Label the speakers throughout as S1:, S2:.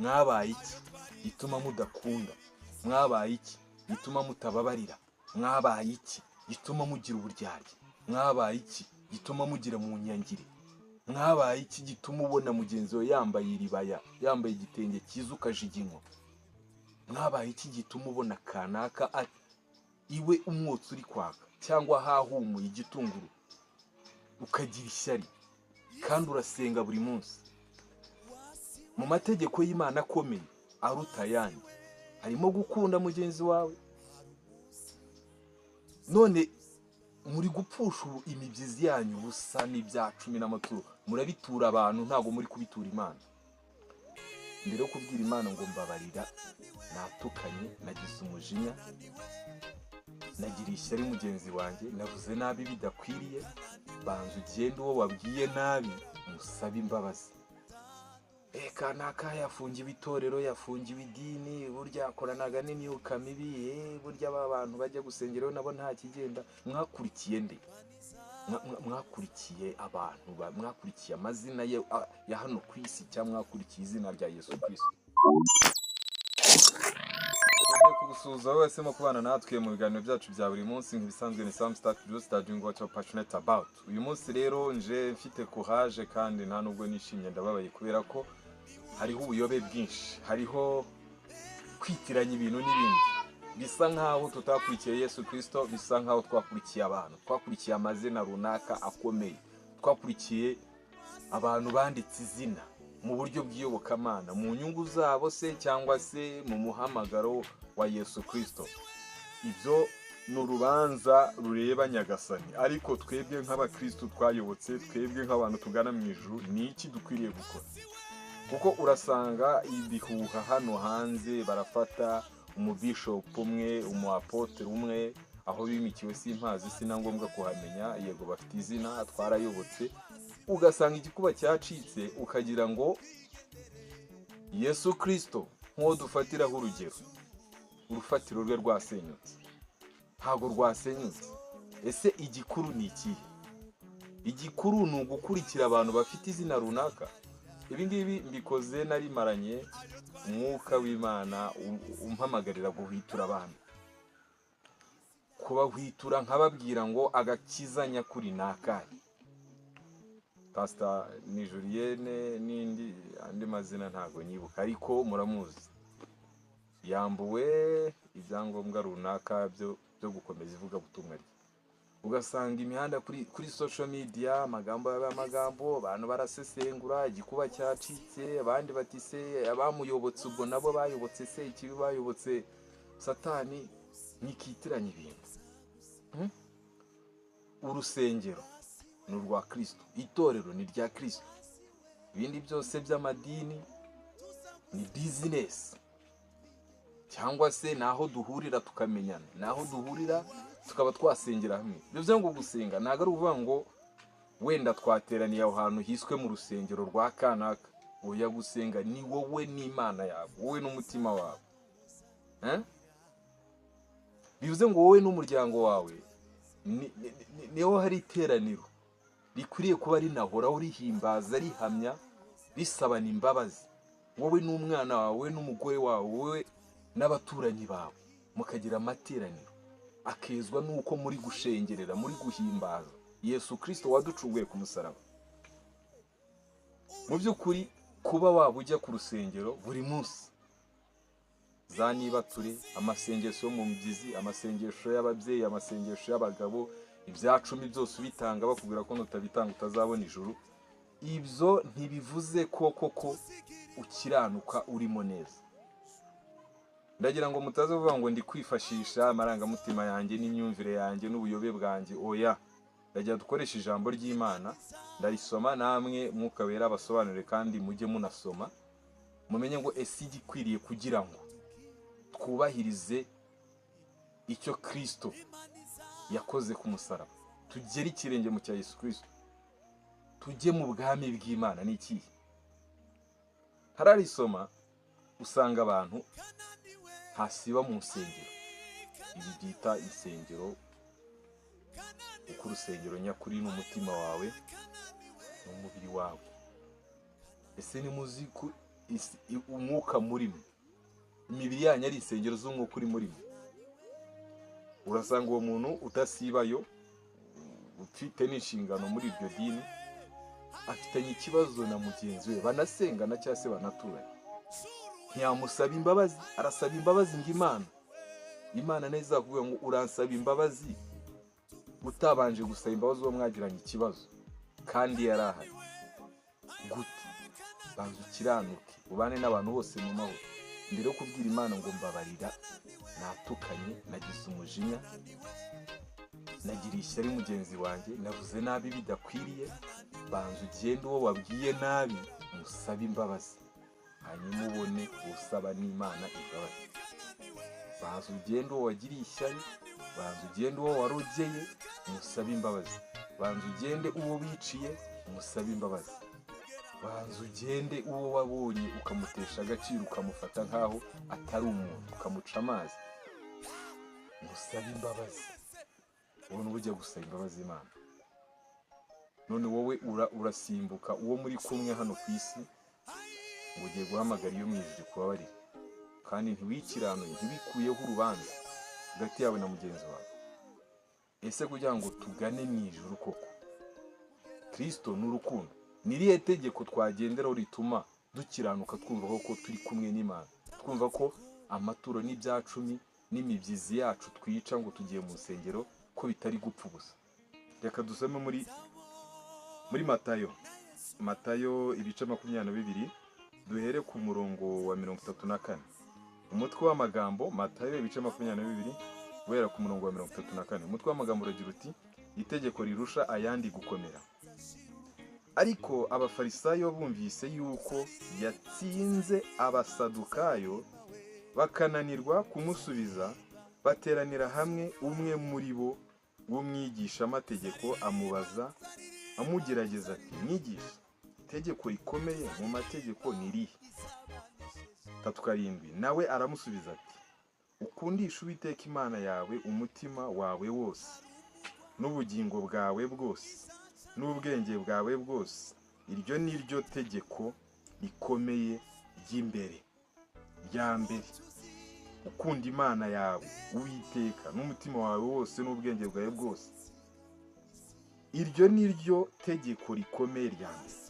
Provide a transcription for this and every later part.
S1: mwabaye iki gituma mudakunda? Mwabaye iki gituma mutababarira? Mwabaye iki gituma mugira uburyarya? Mwabaye iki gituma mugira mu nyangire? Mwabaye iki gituma ubona mugenzi we yambaye iribaya, yambaye igitenge cyiza ukajiginywa? Mwabaye iki gituma ubona kanaka iwe umwotsi uri kwaka cyangwa hahumuye igitunguru ukagira ishyari kandi urasenga buri munsi? Mu mategeko y'Imana akomeye aruta ayandi harimo gukunda mugenzi wawe. None muri gupfusha imibyizi yanyu ubusa n'ibya cumi n'amaturo, murabitura abantu, ntago muri kubitura Imana. Mbere yo kubwira Imana ngo mbabarira, natukanye, nagize umujinya, nagiriye ishyari mugenzi wanjye, navuze nabi bidakwiriye, banza ugende uwo wabwiye nabi musabe imbabazi. Kanaka yafungiwe itorero, yafungiwe idini, burya akoranaga n'imyuka mibi, burya aba bantu bajya gusengeraho nabo nta kigenda. Mwakurikiye nde? Mwakurikiye abantu, mwakurikiye amazina ya hano ku isi cyangwa mwakurikiye izina rya Yesu Kristo? Kugusuhuza wese mu kubana natwe mu biganiro byacu bya buri munsi nk'ibisanzwe ni Sam Start doing what you're passionate about. Uyu munsi rero nje mfite courage kandi nta nubwo nishimye, ndababaye kubera ko hariho ubuyobe bwinshi, hariho kwitiranya ibintu n'ibindi. Bisa nkaho tutakurikiye Yesu Kristo, bisa nkaho twakurikiye abantu, twakurikiye amazina runaka akomeye, twakurikiye abantu banditse izina mu buryo bw'iyobokamana, mu nyungu zabo se cyangwa se mu muhamagaro wa Yesu Kristo. Ibyo ni urubanza rureba Nyagasani, ariko twebwe nk'abakristo twayobotse, twebwe nk'abantu tugana mu ijuru, ni iki dukwiriye gukora? Kuko urasanga ibihuha hano hanze, barafata umubishop umwe, umuapotre umwe, aho bimikiwe simpazi, sina ngombwa kuhamenya, yego bafite izina, twarayobotse, ugasanga igikuba cyacitse, ukagira ngo Yesu Kristo nk'uwo dufatiraho urugero, urufatiro rwe rwasenyutse. Ntago rwasenyutse. Ese igikuru ni ikihe? Igikuru ni ugukurikira abantu bafite izina runaka. Ibi ngibi mbikoze narimaranye umwuka w'Imana umpamagarira guhwitura abantu, kubahwitura nkababwira ngo agakiza nyakuri nakahe. Pastor ni Julienne n'indi andi mazina ntago nyibuka, ariko muramuzi. Yambuwe ibyangombwa runaka byo gukomeza ivuga butumwa rye. Ugasanga imihanda kuri social media, amagambo y'amagambo, abantu barasesengura, igikuba cyacitse, abandi bati se abamuyobotse ubwo nabo bayobotse se ikibi bayobotse. Satani nikitiranya ibintu. Urusengero ni urwa Kristo, itorero ni rya Kristo, ibindi byose by'amadini ni business, cyangwa se naho duhurira tukamenyana, naho duhurira tukaba twasengera hamwe. Bivuze ngo gusenga ntago ari uvuga ngo wenda twateraniye aho hantu hiswe mu rusengero rwa kanaka. Oya, gusenga ni wowe n'Imana yawe, wowe n'umutima wawe. Bivuze ngo wowe n'umuryango wawe niho hari iteraniro rikwiriye kuba rinahoraho rihimbaza, rihamya, risabana imbabazi. Wowe n'umwana wawe, n'umugore wawe, wowe n'abaturanyi bawe, mukagira amateraniro akezwa nuko muri gushengerera, muri guhimbaza Yesu Kristo waducunguye ku musaraba. Mu by'ukuri kuba waba ujya ku rusengero buri munsi, za nibature, amasengesho mu mubyizi, amasengesho y'ababyeyi, amasengesho y'abagabo, ibyacumi byose ubitanga bakubwira ko nutabitanga utazabona ijuru, ibyo ntibivuze ko ukiranuka urimo neza. Ndagira ngo mutaze kuvuga ngo ndi kwifashisha amarangamutima yanjye n'imyumvire yanjye n'ubuyobe bwanjye. Oya, ndagira dukoresha ijambo ry'Imana, ndarisoma, namwe Mwuka Wera abasobanurire kandi mujye munasoma, mumenye ngo ese igikwiriye kugira ngo twubahirize icyo Kristo yakoze ku musaraba, tugere ikirenge mu cya Yesu Kristo, tujye mu bwami bw'Imana, ni ikihe? Hararisoma usanga abantu hasiba mu nsengero, ibi byita insengero, uko urusengero nyakuri n'umutima wawe n'umubiri wawe. Ese ni muzi umwuka murimo, imibiri yanyu ari insengero z'umwuka uri murimo. Urasanga uwo muntu udasibayo ufite n'inshingano muri iryo dini afitanye ikibazo na mugenzi we, banasengana cyangwa se banaturanye, ntiyamusaba imbabazi, arasaba imbabazi ngo Imana nayo izakuvuga ngo uransaba imbabazi utabanje gusaba imbabazi uwo mwagiranye ikibazo kandi yarahari. Gute? Banza ukiranuke ubane n'abantu bose mu mahoro, mbere yo kubwira Imana ngo mbabarira, natukanye, nagize umujinya, nagiriye ishyari mugenzi wanjye, navuze nabi bidakwiriye. Banza ugende uwo wabwiye nabi musabe imbabazi, hanyuma ubone usaba n'Imana imbabazi. Banza ugende uwo wagiriye ishyari, banza ugende uwo warogeye musabe imbabazi, banza ugende uwo wiciye musabe imbabazi, banza ugende uwo wabonye ukamutesha agaciro, ukamufata nkaho atari umuntu, ukamuca amazi, musabe imbabazi. Ubona ujya gusaba imbabazi Imana. None wowe urasimbuka uwo muri kumwe hano ku isi ngo ugiye guhamagara iyo mu ijuru kubabarira, kandi ntiwikiranuye, ntibikuyeho urubanza hagati yawe na mugenzi wawe. Ese kugira ngo tugane mu ijuru koko, Kristo ni urukundo, ni irihe tegeko twagenderaho rituma dukiranuka twumva ko turi kumwe n'Imana, twumva ko amaturo n'ibyacumi n'imibyizi yacu twica ngo tugiye mu nsengero ko bitari gupfa gusa? Reka dusome muri Matayo ibice 22, duhere ku murongo wa 34. Umutwe w'amagambo, Matayo ibice 22 guhera ku murongo wa 34. Umutwe w'amagambo uragira uti itegeko rirusha ayandi gukomera. Ariko abafarisayo bumvise yuko yatsinze abasadukayo bakananirwa kumusubiza, bateranira hamwe, umwe muri bo w'umwigisha amategeko amubaza amugerageza ati, mwigisha, itegeko rikomeye mu mategeko ni irihe? 37. Nawe aramusubiza ati, ukundisha Uwiteka Imana yawe umutima wawe wose, n'ubugingo bwawe bwose, n'ubwenge bwawe bwose. Iryo ni ryo tegeko rikomeye ry'imbere, rya mbere. Ukunda Imana yawe Uwiteka n'umutima wawe wose n'ubwenge bwawe bwose. Iryo ni ryo tegeko rikomeye rya mbere.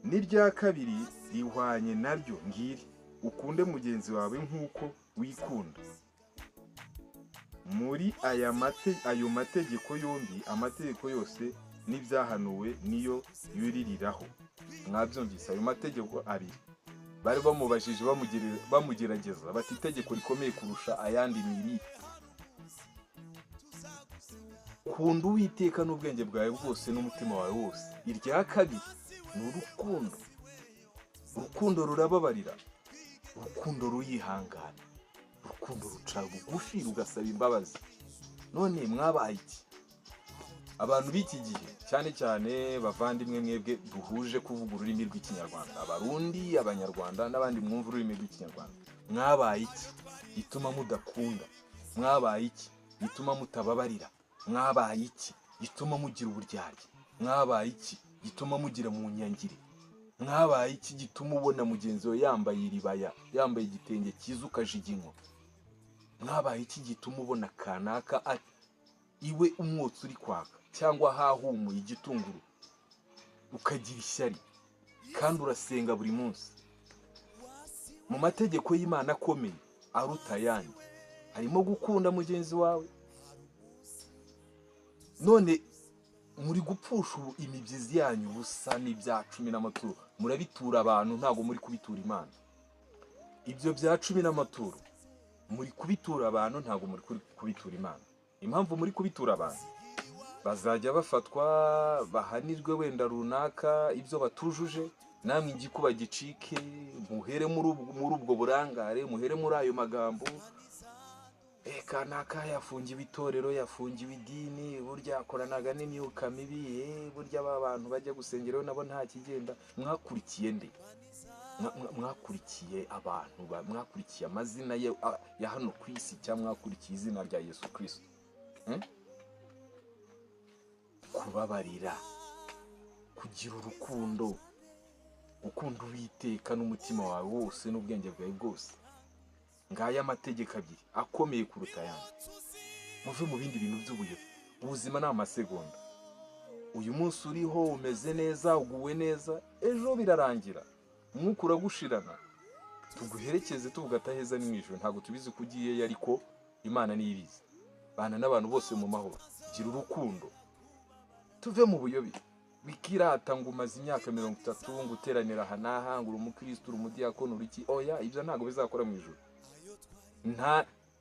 S1: N'irya kabiri rihwanye naryo ngiri, ukunde mugenzi wawe nk'uko wikunda. Muri ayo mategeko yombi, amategeko yose n'ibyahanuwe niyo yuririraho. Mwabyumvise, ayo mategeko abiri. Bari bamubajije bamugerageza bati, itegeko rikomeye kurusha ayandi ni irihe? Kunda Uwiteka n'ubwenge bwawe bwose n'umutima wawe wose. Irya kabiri ni urukundo. Urukundo rurababarira, urukundo ruyihangana, urukundo ruca bugufi, rugasaba imbabazi. None mwabaye iki? Abantu b'iki gihe, cyane cyane bavandimwe mwebwe duhuje kuvuga ururimi rw'Ikinyarwanda, Abarundi, Abanyarwanda n'abandi mwumva ururimi rw'Ikinyarwanda, mwabaye iki gituma mudakunda? Mwabaye iki gituma mutababarira? Mwabaye iki gituma mugira uburyarya? Mwabaye iki gituma mugira mu nyangire? Mwabaye iki gituma ubona mugenzi we yambaye iribaya, yambaye igitenge cyiza ukajiginywa? Mwabaye iki gituma ubona kanaka iwe umwotsi uri kwaka cyangwa hahumuye igitunguru ukagira ishyari, kandi urasenga buri munsi? Mu mategeko y'Imana akomeye aruta ayandi harimo gukunda mugenzi wawe. None muri gupfusha imibyizi yanyu ubusa n'ibyacumi n'amaturo, murabitura abantu, ntago muri kubitura Imana. Ibyo byacumi n'amaturo muri kubitura abantu, ntago muri kubitura Imana. Impamvu muri kubitura abantu, bazajya bafatwa bahanirwe wenda runaka ibyo batujuje, namwe igikuba gicike, muhere muri ubwo burangare, muhere muri ayo magambo. Kanaka yafungiwe itorero, yafungiwe idini, burya akoranaga n'imyuka mibi, burya aba bantu bajya gusengeraho nabo nta kigenda. Mwakurikiye nde? Mwakurikiye abantu, mwakurikiye amazina ya hano ku isi, cyangwa mwakurikiye izina rya Yesu Kristo? Kubabarira, kugira urukundo, gukunda Uwiteka n'umutima wawe wose n'ubwenge bwawe bwose. Ngaya amategeko abiri akomeye kuruta ayandi. Muve mu bindi bintu by'ubuyobe. Ubuzima ni amasegonda. Uyu munsi uriho umeze neza, uguwe neza, ejo birarangira. Umwuka uragushirana. Tuguherekeze tuvuga ataheza ni mwijoro. Ntabwo tubizi ko ugiyeyo, ariko Imana niyo ibizi. Bana n'abantu bose mu mahoro. Gira urukundo. Tuve mu buyobe. Wikirata ngo umaze imyaka 30 ngo uteranira aha n'aha, ngo uri umukristo, uri umudiyakoni, uri iki. Oya, ibyo ntabwo bizakora mu ijuru.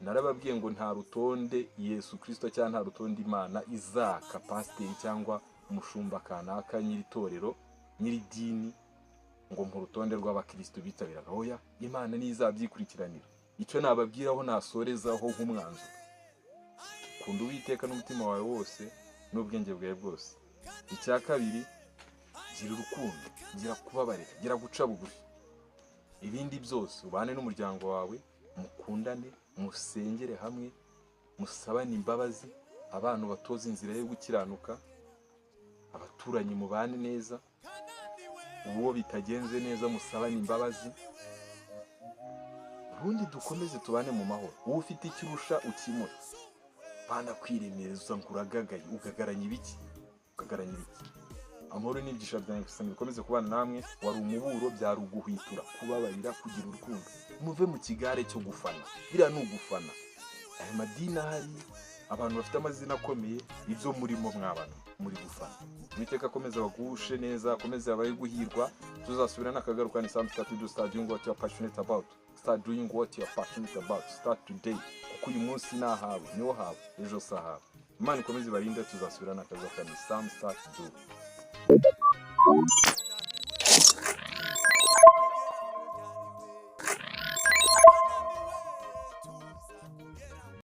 S1: Narababwiye ngo nta rutonde Yesu Kristo cyangwa nta rutonde Imana izaka pasiteri cyangwa umushumba kanaka, nyiri torero, nyiri dini, ngo mu rutonde rw'abakristo bitabiraga. Oya, Imana ni izabyikurikiranira. Icyo nababwiraho nasorezaho nk'umwanzuro: kunda Uwiteka n'umutima wawe wose n'ubwenge bwawe bwose. Icya kabiri, gira urukundo, gira kubabarira, gira guca bugufi. Ibindi byose ubane n'umuryango wawe, mukundane, musengere hamwe, musabane imbabazi, abantu batoza inzira yo gukiranuka, abaturanyi mubane neza, uwo bitagenze neza musabane imbabazi, ubundi dukomeze tubane mu mahoro. Uwo ufite ikirusha ukimura. Bana kwiremereza ngo uragagaye, ugagaranya ibiki? Ugagaranya ibiki? Amahoro n'ibyigisho byanjye gusa bikomeze kubana namwe. Wari umuburo, byari uguhwitura, kubabarira, kugira urukundo. Muve mu kigare cyo gufana. Biriya ni ugufana. Aya madini ahari, abantu bafite amazina akomeye, ibyo murimo mwabana muri gufana. Uwiteka akomeza bagushe neza, akomeza abaye guhirwa. Tuzasubira n'akagaruka. Ni Sam Start to do, start doing what you are passionate about. Start doing what you are passionate about. Start today. Kuko uyu munsi nahawe, niwo hawe, ejo sahawe. Imana ikomeze ibarinde. Tuzasubira n'akagaruka. Ni Sam Start to do.